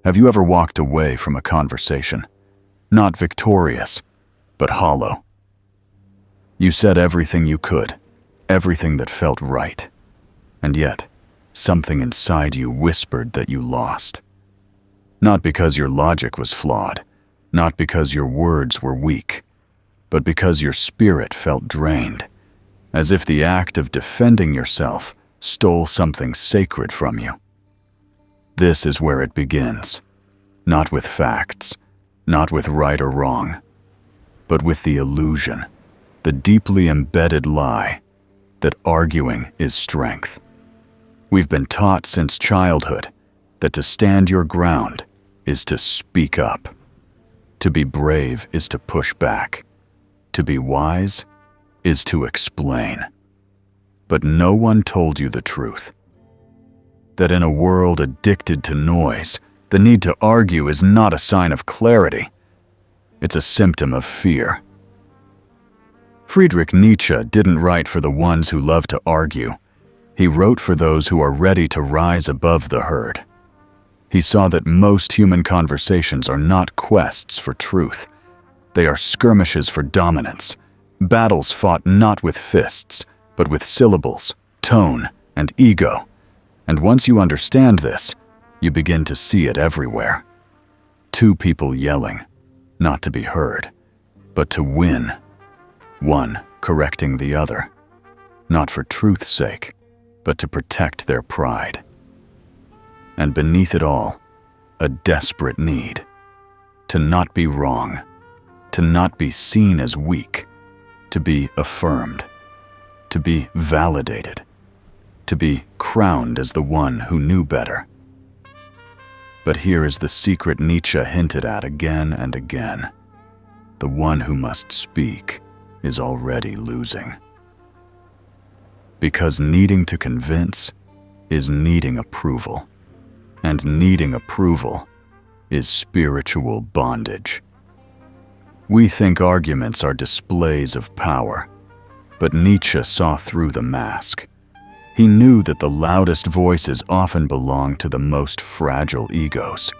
Have you ever walked away from a conversation, not victorious, but hollow? You said everything you could, everything that felt right, and yet something inside you whispered that you lost. Not because your logic was flawed, not because your words were weak, but because your spirit felt drained, as if the act of defending yourself stole something sacred from you. This is where it begins, not with facts, not with right or wrong, but with the illusion, the deeply embedded lie that arguing is strength. We've been taught since childhood that to stand your ground is to speak up. To be brave is to push back. To be wise is to explain. But no one told you the truth. That in a world addicted to noise, the need to argue is not a sign of clarity. It's a symptom of fear. Friedrich Nietzsche didn't write for the ones who love to argue. He wrote for those who are ready to rise above the herd. He saw that most human conversations are not quests for truth. They are skirmishes for dominance, battles fought not with fists, but with syllables, tone, and ego. And once you understand this, you begin to see it everywhere. Two people yelling, not to be heard, but to win. One correcting the other, not for truth's sake, but to protect their pride. And beneath it all, a desperate need to not be wrong, to not be seen as weak, to be affirmed, to be validated, to be crowned as the one who knew better. But here is the secret Nietzsche hinted at again and again. The one who must speak is already losing. Because needing to convince is needing approval, and needing approval is spiritual bondage. We think arguments are displays of power, but Nietzsche saw through the mask. He knew that the loudest voices often belong to the most fragile egos.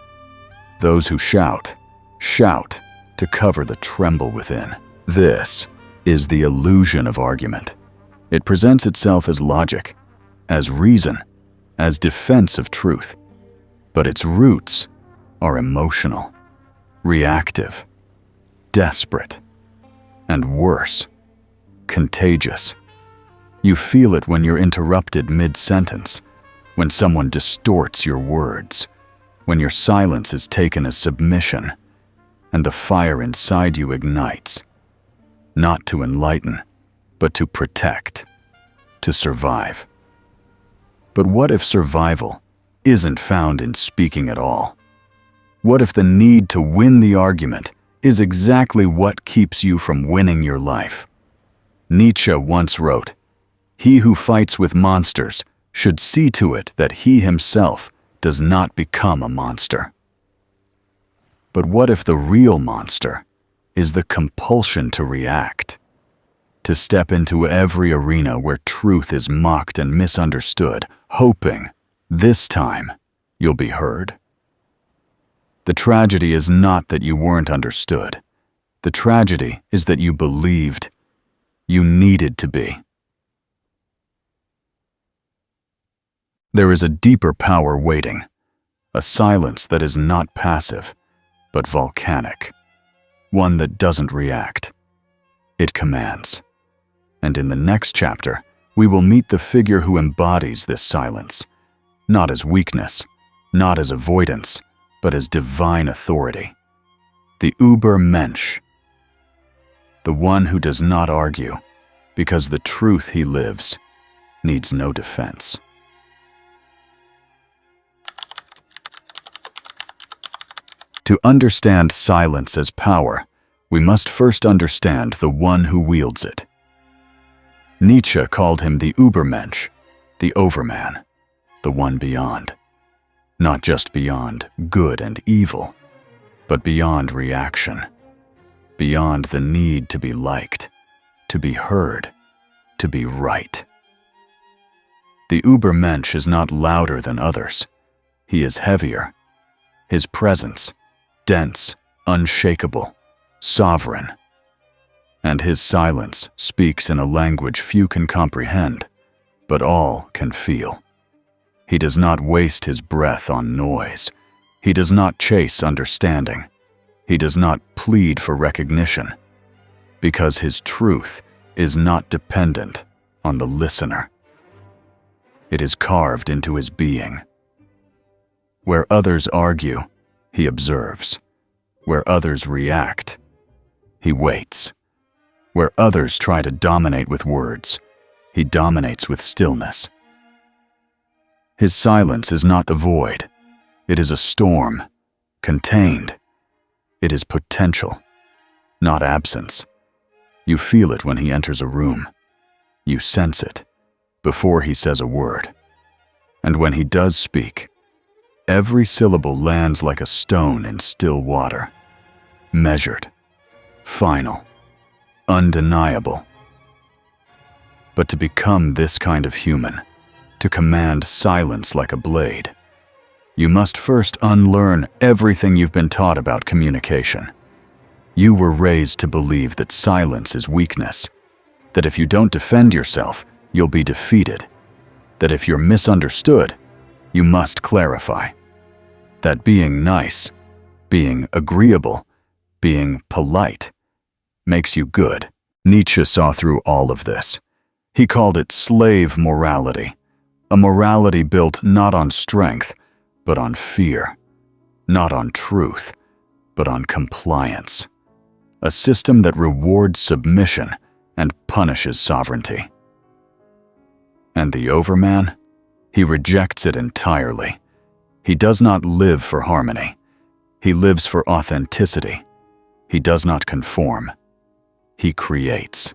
Those who shout to cover the tremble within. This is the illusion of argument. It presents itself as logic, as reason, as defense of truth. But its roots are emotional, reactive, desperate, and worse, contagious. You feel it when you're interrupted mid-sentence, when someone distorts your words, when your silence is taken as submission, and the fire inside you ignites, not to enlighten, but to protect, to survive. But what if survival isn't found in speaking at all? What if the need to win the argument is exactly what keeps you from winning your life? Nietzsche once wrote, "He who fights with monsters should see to it that he himself does not become a monster." But what if the real monster is the compulsion to react, to step into every arena where truth is mocked and misunderstood, hoping this time you'll be heard? The tragedy is not that you weren't understood. The tragedy is that you believed you needed to be. There is a deeper power waiting, a silence that is not passive, but volcanic, one that doesn't react. It commands. And in the next chapter, we will meet the figure who embodies this silence, not as weakness, not as avoidance, but as divine authority. The Übermensch, the one who does not argue, because the truth he lives needs no defense. To understand silence as power, we must first understand the one who wields it. Nietzsche called him the Übermensch, the overman, the one beyond. Not just beyond good and evil, but beyond reaction, beyond the need to be liked, to be heard, to be right. The Übermensch is not louder than others. He is heavier, his presence, dense, unshakable, sovereign. And his silence speaks in a language few can comprehend, but all can feel. He does not waste his breath on noise. He does not chase understanding. He does not plead for recognition, because his truth is not dependent on the listener. It is carved into his being. Where others argue, he observes. Where others react, he waits. Where others try to dominate with words, he dominates with stillness. His silence is not a void. It is a storm, contained. It is potential, not absence. You feel it when he enters a room. You sense it before he says a word. And when he does speak, every syllable lands like a stone in still water, measured, final, undeniable. But to become this kind of human, to command silence like a blade, you must first unlearn everything you've been taught about communication. You were raised to believe that silence is weakness, that if you don't defend yourself, you'll be defeated, that if you're misunderstood, you must clarify, that being nice, being agreeable, being polite, makes you good. Nietzsche saw through all of this. He called it slave morality, a morality built not on strength, but on fear, not on truth, but on compliance, a system that rewards submission and punishes sovereignty. And the overman? He rejects it entirely. He does not live for harmony. He lives for authenticity. He does not conform. He creates.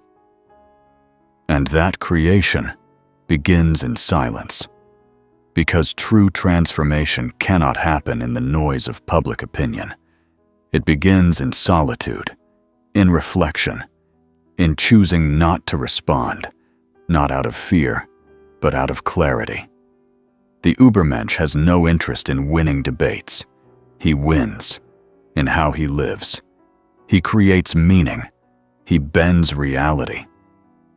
And that creation begins in silence, because true transformation cannot happen in the noise of public opinion. It begins in solitude, in reflection, in choosing not to respond, not out of fear, but out of clarity. The Übermensch has no interest in winning debates. He wins in how he lives. He creates meaning. He bends reality.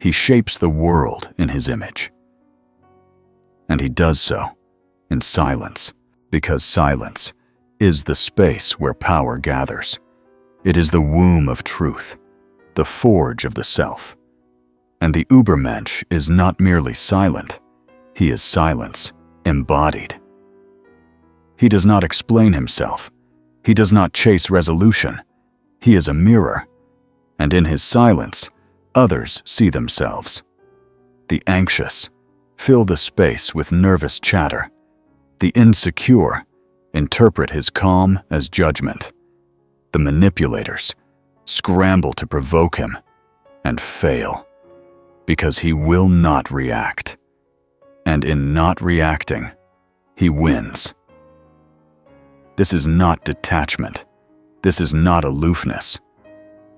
He shapes the world in his image. And he does so in silence, because silence is the space where power gathers. It is the womb of truth, the forge of the self. And the Übermensch is not merely silent, he is silence embodied. He does not explain himself. He does not chase resolution. He is a mirror, and in his silence, others see themselves. The anxious fill the space with nervous chatter. The insecure interpret his calm as judgment. The manipulators scramble to provoke him and fail, because he will not react. And in not reacting, he wins. This is not detachment. This is not aloofness.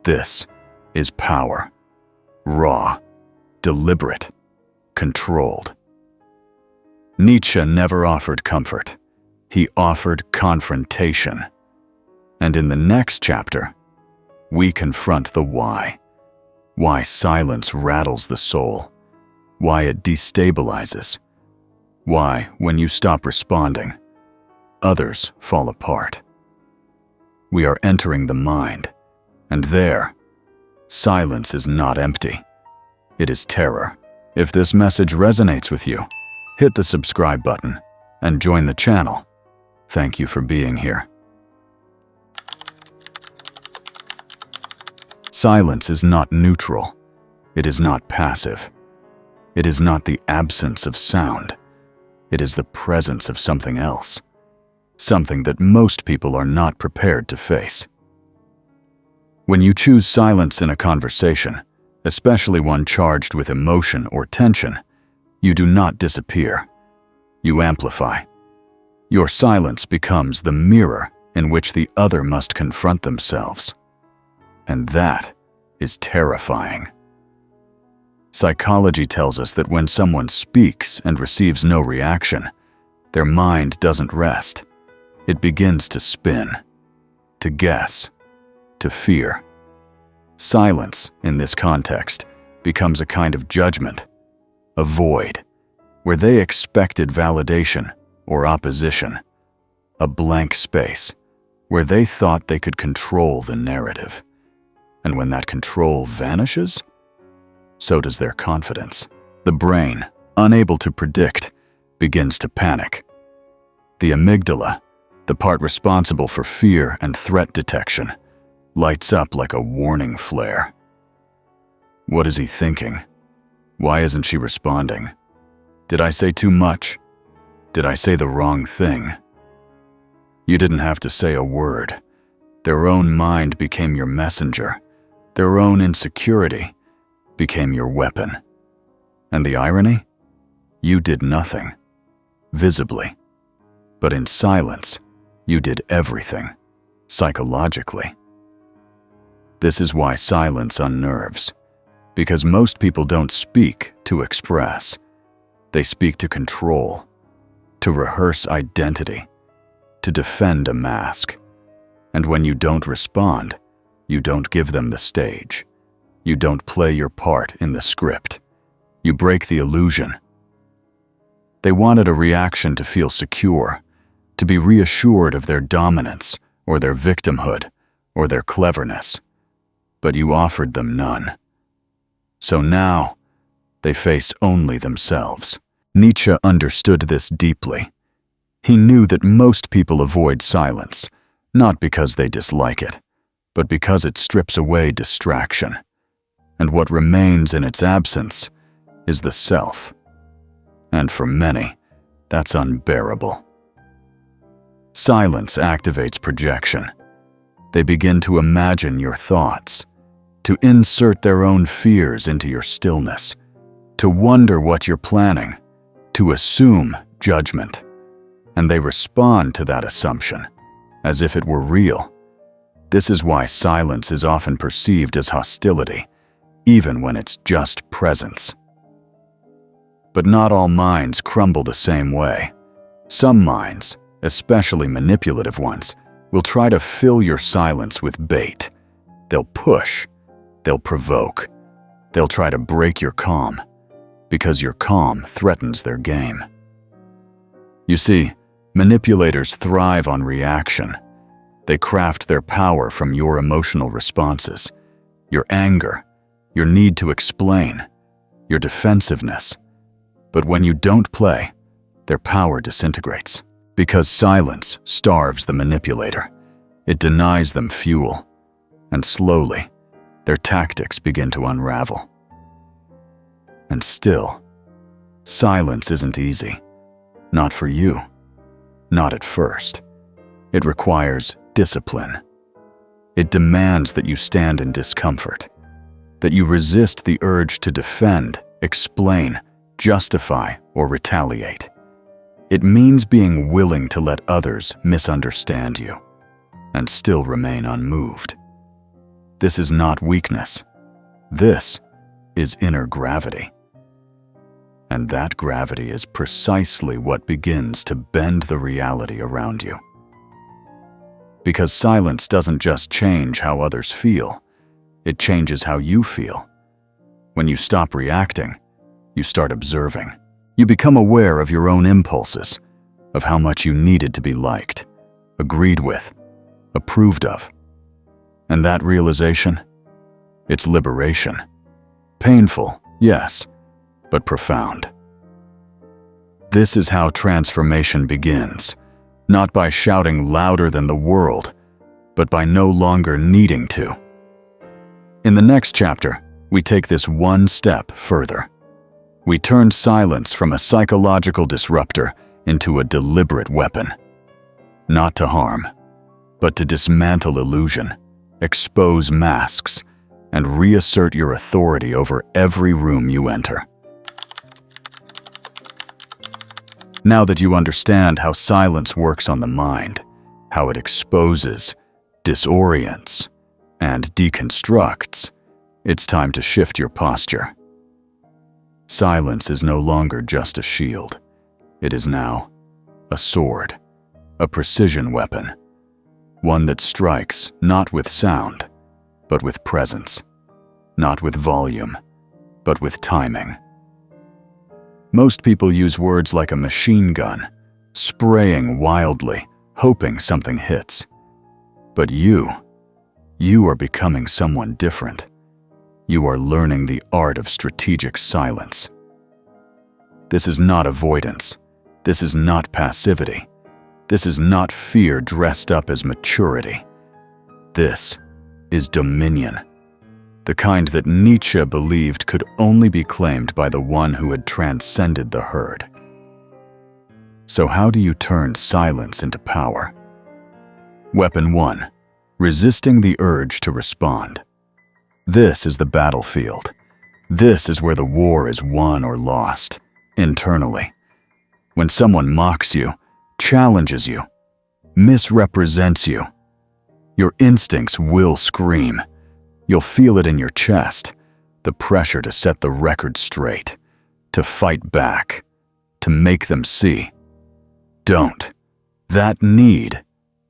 This is power. Raw, deliberate, controlled. Nietzsche never offered comfort. He offered confrontation. And in the next chapter, we confront the why. Why silence rattles the soul. Why it destabilizes. Why, when you stop responding, others fall apart. We are entering the mind, and there, silence is not empty. It is terror. If this message resonates with you, hit the subscribe button and join the channel. Thank you for being here. Silence is not neutral. It is not passive. It is not the absence of sound. It is the presence of something else. Something that most people are not prepared to face. When you choose silence in a conversation, especially one charged with emotion or tension, you do not disappear. You amplify. Your silence becomes the mirror in which the other must confront themselves. And that is terrifying. Psychology tells us that when someone speaks and receives no reaction, their mind doesn't rest. It begins to spin, to guess, to fear. Silence, in this context, becomes a kind of judgment, a void, where they expected validation or opposition, a blank space, where they thought they could control the narrative. And when that control vanishes, so does their confidence. The brain, unable to predict, begins to panic. The amygdala, the part responsible for fear and threat detection, lights up like a warning flare. What is he thinking? Why isn't she responding? Did I say too much? Did I say the wrong thing? You didn't have to say a word. Their own mind became your messenger. Their own insecurity became your weapon. And the irony? You did nothing, visibly. But in silence, you did everything, psychologically. This is why silence unnerves, because most people don't speak to express. They speak to control, to rehearse identity, to defend a mask. And when you don't respond, you don't give them the stage. You don't play your part in the script. You break the illusion. They wanted a reaction to feel secure, to be reassured of their dominance or their victimhood or their cleverness. But you offered them none. So now, they face only themselves. Nietzsche understood this deeply. He knew that most people avoid silence, not because they dislike it, but because it strips away distraction. And what remains in its absence is the self. And for many, that's unbearable. Silence activates projection. They begin to imagine your thoughts, to insert their own fears into your stillness, to wonder what you're planning, to assume judgment. And they respond to that assumption, as if it were real. This is why silence is often perceived as hostility, even when it's just presence. But not all minds crumble the same way. Some minds, especially manipulative ones, will try to fill your silence with bait. They'll push, they'll provoke, they'll try to break your calm, because your calm threatens their game. You see, manipulators thrive on reaction. They craft their power from your emotional responses, your anger, your need to explain, your defensiveness. But when you don't play, their power disintegrates. Because silence starves the manipulator. It denies them fuel. And slowly, their tactics begin to unravel. And still, silence isn't easy. Not for you. Not at first. It requires discipline. It demands that you stand in discomfort, that you resist the urge to defend, explain, justify, or retaliate. It means being willing to let others misunderstand you and still remain unmoved. This is not weakness. This is inner gravity. And that gravity is precisely what begins to bend the reality around you. Because silence doesn't just change how others feel, it changes how you feel. When you stop reacting, you start observing. You become aware of your own impulses, of how much you needed to be liked, agreed with, approved of. And that realization? It's liberation. Painful, yes, but profound. This is how transformation begins, not by shouting louder than the world, but by no longer needing to. In the next chapter, we take this one step further. We turn silence from a psychological disruptor into a deliberate weapon. Not to harm, but to dismantle illusion, expose masks, and reassert your authority over every room you enter. Now that you understand how silence works on the mind, how it exposes, disorients, and deconstructs, it's time to shift your posture. Silence is no longer just a shield. It is now a sword, a precision weapon, one that strikes not with sound, but with presence, not with volume, but with timing. Most people use words like a machine gun, spraying wildly, hoping something hits. But you are becoming someone different. You are learning the art of strategic silence. This is not avoidance. This is not passivity. This is not fear dressed up as maturity. This is dominion, the kind that Nietzsche believed could only be claimed by the one who had transcended the herd. So how do you turn silence into power? Weapon 1. Resisting the urge to respond. This is the battlefield. This is where the war is won or lost, internally. When someone mocks you, challenges you, misrepresents you, your instincts will scream. You'll feel it in your chest, the pressure to set the record straight, to fight back, to make them see. Don't. That need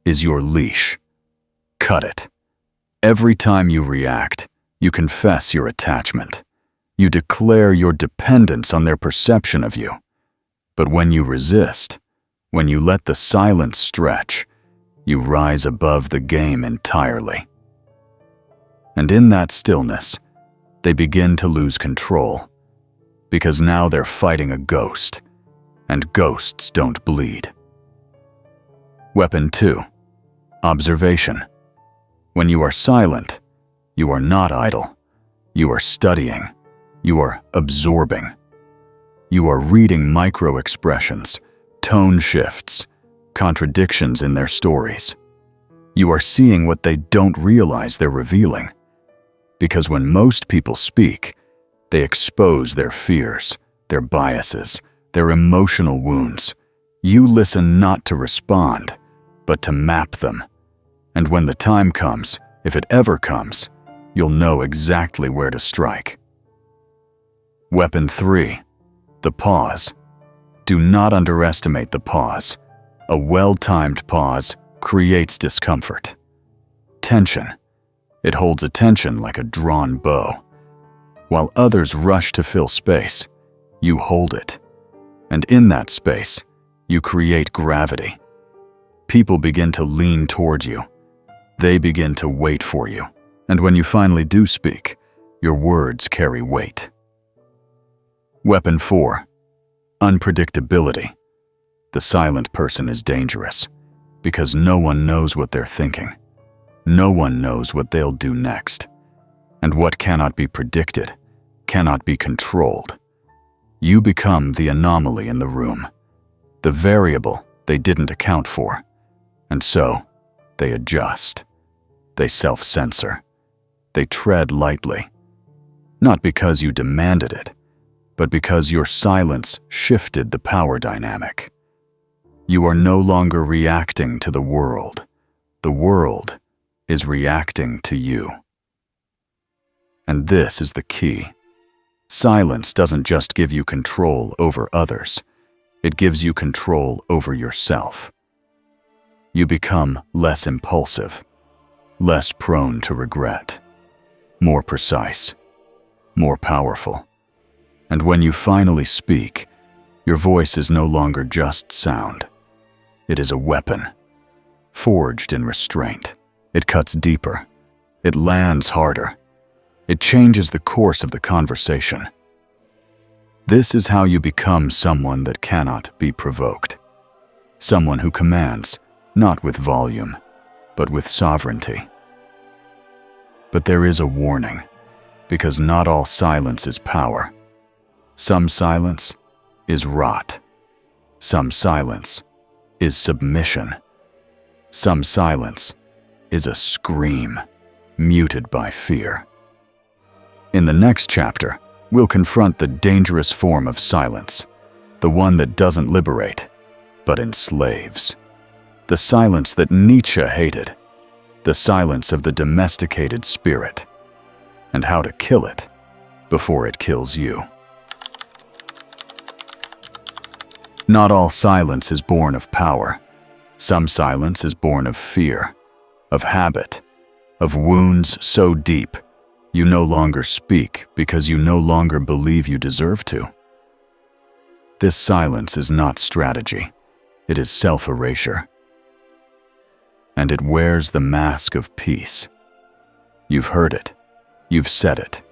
is your leash. Cut it. Every time you react, you confess your attachment. You declare your dependence on their perception of you. But when you resist, when you let the silence stretch, you rise above the game entirely. And in that stillness, they begin to lose control, because now they're fighting a ghost, and ghosts don't bleed. Weapon 2. Observation. When you are silent, you are not idle. You are studying. You are absorbing. You are reading micro-expressions, tone shifts, contradictions in their stories. You are seeing what they don't realize they're revealing. Because when most people speak, they expose their fears, their biases, their emotional wounds. You listen not to respond, but to map them. And when the time comes, if it ever comes, you'll know exactly where to strike. Weapon 3. The pause. Do not underestimate the pause. A well-timed pause creates discomfort. Tension. It holds attention like a drawn bow. While others rush to fill space, you hold it. And in that space, you create gravity. People begin to lean toward you. They begin to wait for you. And when you finally do speak, your words carry weight. Weapon 4. Unpredictability. The silent person is dangerous because no one knows what they're thinking. No one knows what they'll do next. And what cannot be predicted cannot be controlled. You become the anomaly in the room, the variable they didn't account for. And so, they adjust. They self-censor. They tread lightly. Not because you demanded it, but because your silence shifted the power dynamic. You are no longer reacting to the world. The world is reacting to you. And this is the key. Silence doesn't just give you control over others. It gives you control over yourself. You become less impulsive, less prone to regret, more precise, more powerful. And when you finally speak, your voice is no longer just sound. It is a weapon, forged in restraint. It cuts deeper. It lands harder. It changes the course of the conversation. This is how you become someone that cannot be provoked. Someone who commands, not with volume, but with sovereignty. But there is a warning, because not all silence is power. Some silence is rot. Some silence is submission. Some silence is a scream, muted by fear. In the next chapter, we'll confront the dangerous form of silence, the one that doesn't liberate, but enslaves. The silence that Nietzsche hated, the silence of the domesticated spirit, and how to kill it before it kills you. Not all silence is born of power. Some silence is born of fear, of habit, of wounds so deep you no longer speak because you no longer believe you deserve to. This silence is not strategy. It is self-erasure. And it wears the mask of peace. You've heard it. You've said it.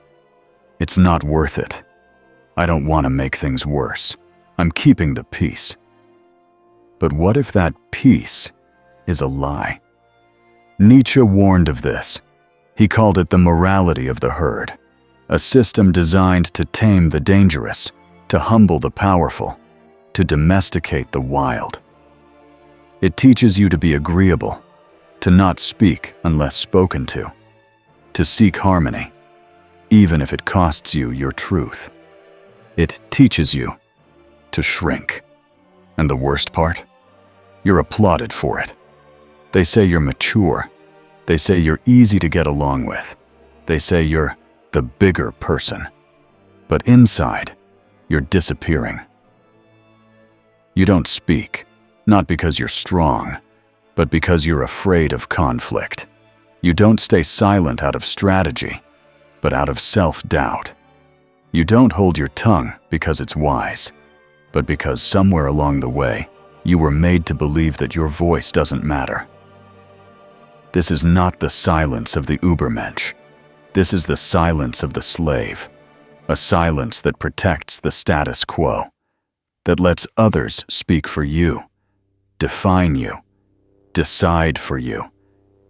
It's not worth it. I don't want to make things worse. I'm keeping the peace. But what if that peace is a lie? Nietzsche warned of this. He called it the morality of the herd, a system designed to tame the dangerous, to humble the powerful, to domesticate the wild. It teaches you to be agreeable, to not speak unless spoken to seek harmony, even if it costs you your truth. It teaches you to shrink. And the worst part? You're applauded for it. They say you're mature. They say you're easy to get along with. They say you're the bigger person. But inside, you're disappearing. You don't speak, not because you're strong, but because you're afraid of conflict. You don't stay silent out of strategy, but out of self-doubt. You don't hold your tongue because it's wise, but because somewhere along the way, you were made to believe that your voice doesn't matter. This is not the silence of the Übermensch. This is the silence of the slave, a silence that protects the status quo, that lets others speak for you, define you, decide for you.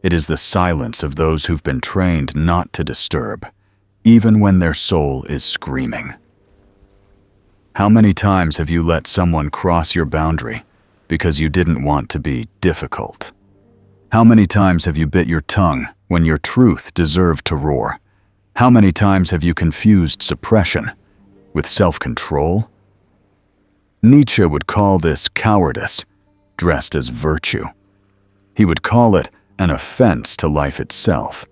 It is the silence of those who've been trained not to disturb, even when their soul is screaming. How many times have you let someone cross your boundary because you didn't want to be difficult? How many times have you bit your tongue when your truth deserved to roar? How many times have you confused suppression with self-control? Nietzsche would call this cowardice dressed as virtue. He would call it an offense to life itself.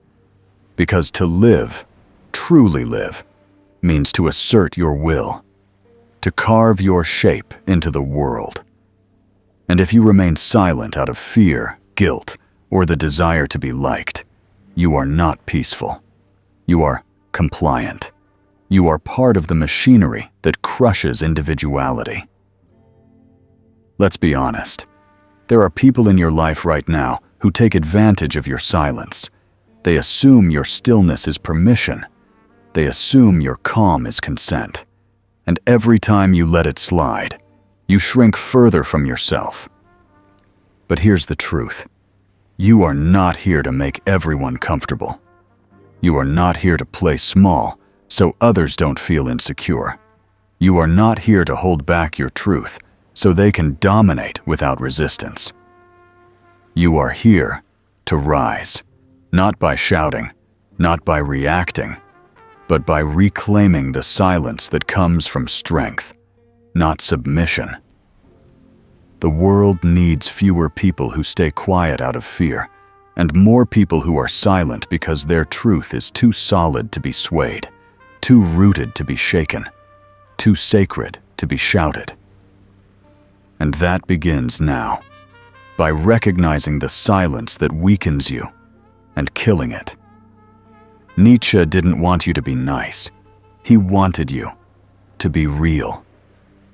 Because to live, truly live, means to assert your will, to carve your shape into the world. And if you remain silent out of fear, guilt, or the desire to be liked, you are not peaceful. You are compliant. You are part of the machinery that crushes individuality. Let's be honest. There are people in your life right now who take advantage of your silence. They assume your stillness is permission. They assume your calm is consent. And every time you let it slide, you shrink further from yourself. But here's the truth. You are not here to make everyone comfortable. You are not here to play small so others don't feel insecure. You are not here to hold back your truth so they can dominate without resistance. You are here to rise, not by shouting, not by reacting, but by reclaiming the silence that comes from strength, not submission. The world needs fewer people who stay quiet out of fear, and more people who are silent because their truth is too solid to be swayed, too rooted to be shaken, too sacred to be shouted. And that begins now, by recognizing the silence that weakens you and killing it. Nietzsche didn't want you to be nice. He wanted you to be real,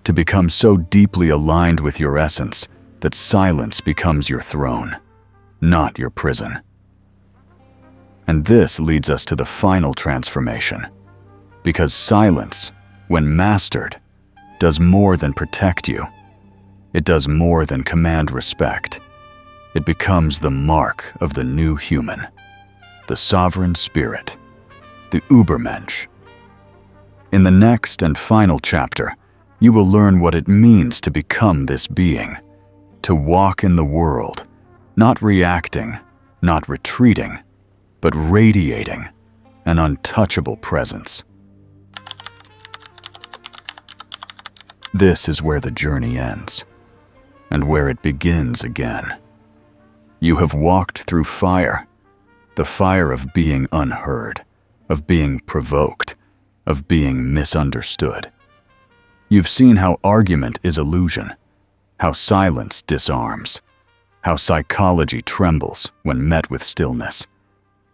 to become so deeply aligned with your essence that silence becomes your throne, not your prison. And this leads us to the final transformation, because silence, when mastered, does more than protect you. It does more than command respect. It becomes the mark of the new human, the sovereign spirit, the Übermensch. In the next and final chapter, you will learn what it means to become this being, to walk in the world, not reacting, not retreating, but radiating an untouchable presence. This is where the journey ends, and where it begins again. You have walked through fire, the fire of being unheard, of being provoked, of being misunderstood. You've seen how argument is illusion, how silence disarms, how psychology trembles when met with stillness,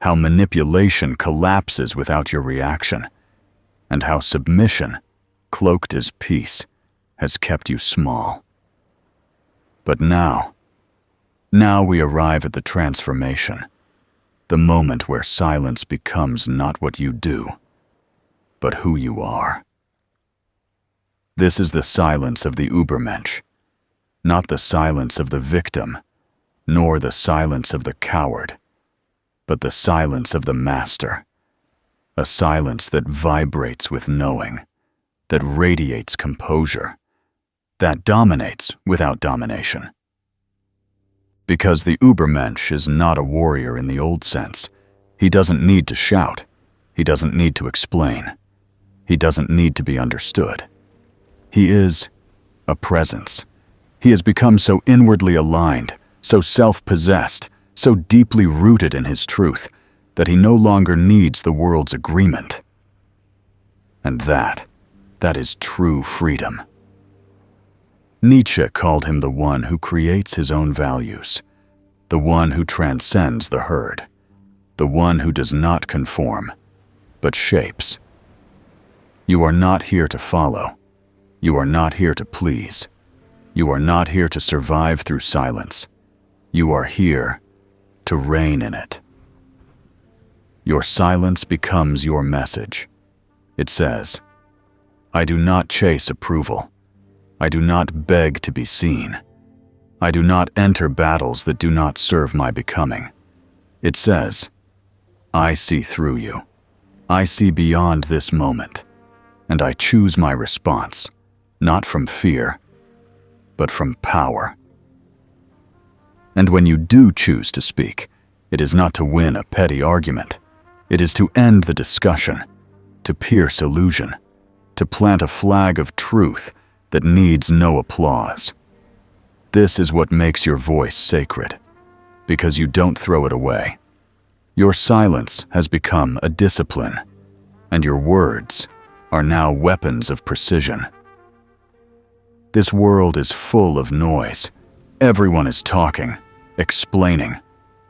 how manipulation collapses without your reaction, and how submission, cloaked as peace, has kept you small. But now we arrive at the transformation, the moment where silence becomes not what you do, but who you are. This is the silence of the Übermensch, not the silence of the victim, nor the silence of the coward, but the silence of the master, a silence that vibrates with knowing, that radiates composure, that dominates without domination. Because the Übermensch is not a warrior in the old sense. He doesn't need to shout. He doesn't need to explain. He doesn't need to be understood. He is a presence. He has become so inwardly aligned, so self-possessed, so deeply rooted in his truth, that he no longer needs the world's agreement. And that is true freedom. Nietzsche called him the one who creates his own values, the one who transcends the herd, the one who does not conform, but shapes. You are not here to follow. You are not here to please. You are not here to survive through silence. You are here to reign in it. Your silence becomes your message. It says, I do not chase approval. I do not beg to be seen. I do not enter battles that do not serve my becoming. It says, I see through you. I see beyond this moment, and I choose my response, not from fear, but from power. And when you do choose to speak, it is not to win a petty argument. It is to end the discussion, to pierce illusion, to plant a flag of truth that needs no applause. This is what makes your voice sacred, because you don't throw it away. Your silence has become a discipline, and your words are now weapons of precision. This world is full of noise. Everyone is talking, explaining,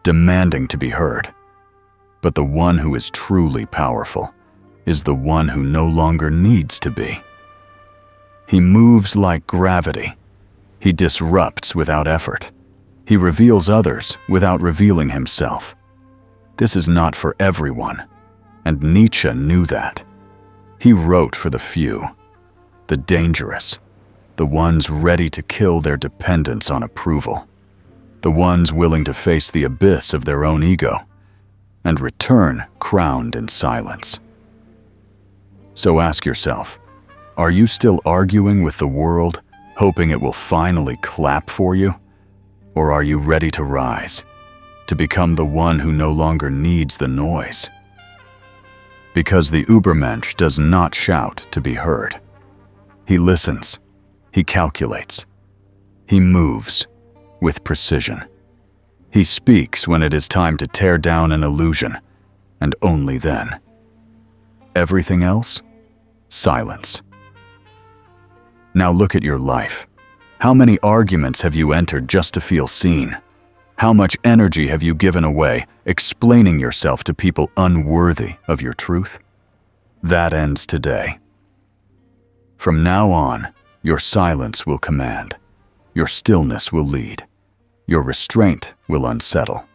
demanding to be heard. But the one who is truly powerful is the one who no longer needs to be. He moves like gravity. He disrupts without effort. He reveals others without revealing himself. This is not for everyone, and Nietzsche knew that. He wrote for the few, the dangerous, the ones ready to kill their dependence on approval, the ones willing to face the abyss of their own ego and return crowned in silence. So ask yourself, are you still arguing with the world, hoping it will finally clap for you? Or are you ready to rise, to become the one who no longer needs the noise? Because the Übermensch does not shout to be heard. He listens, he calculates, he moves with precision. He speaks when it is time to tear down an illusion, and only then. Everything else? Silence. Now look at your life. How many arguments have you entered just to feel seen? How much energy have you given away explaining yourself to people unworthy of your truth? That ends today. From now on, your silence will command. Your stillness will lead. Your restraint will unsettle.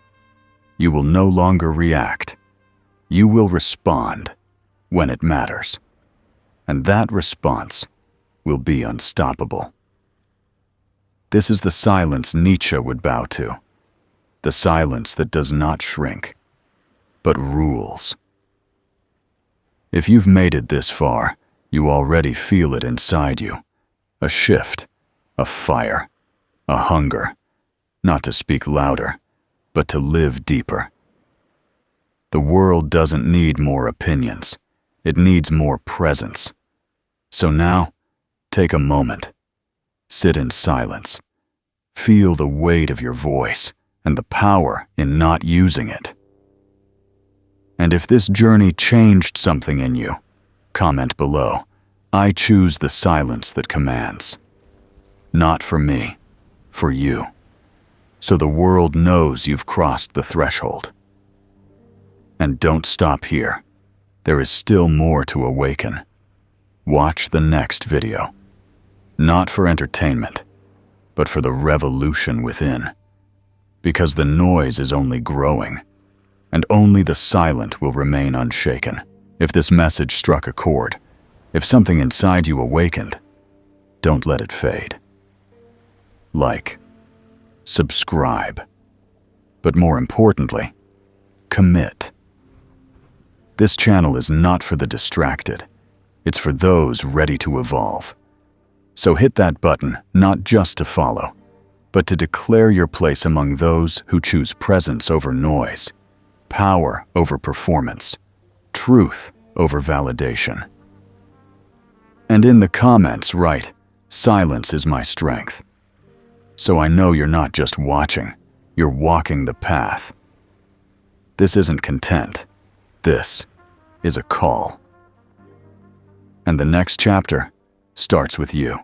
You will no longer react. You will respond when it matters. And that response will be unstoppable. This is the silence Nietzsche would bow to. The silence that does not shrink, but rules. If you've made it this far, you already feel it inside you. A shift, a fire, a hunger, not to speak louder, but to live deeper. The world doesn't need more opinions. It needs more presence. So now, take a moment. Sit in silence. Feel the weight of your voice and the power in not using it. And if this journey changed something in you, comment below. I choose the silence that commands. Not for me, for you. so the world knows you've crossed the threshold. And don't stop here. There is still more to awaken. Watch the next video. Not for entertainment, but for the revolution within. Because the noise is only growing, and only the silent will remain unshaken. If this message struck a chord, if something inside you awakened, don't let it fade. Like, subscribe, but more importantly, commit. This channel is not for the distracted. It's for those ready to evolve. So hit that button not just to follow, but to declare your place among those who choose presence over noise, power over performance, truth over validation. And in the comments write, "Silence is my strength." So I know you're not just watching, you're walking the path. This isn't content. This is a call. And the next chapter starts with you.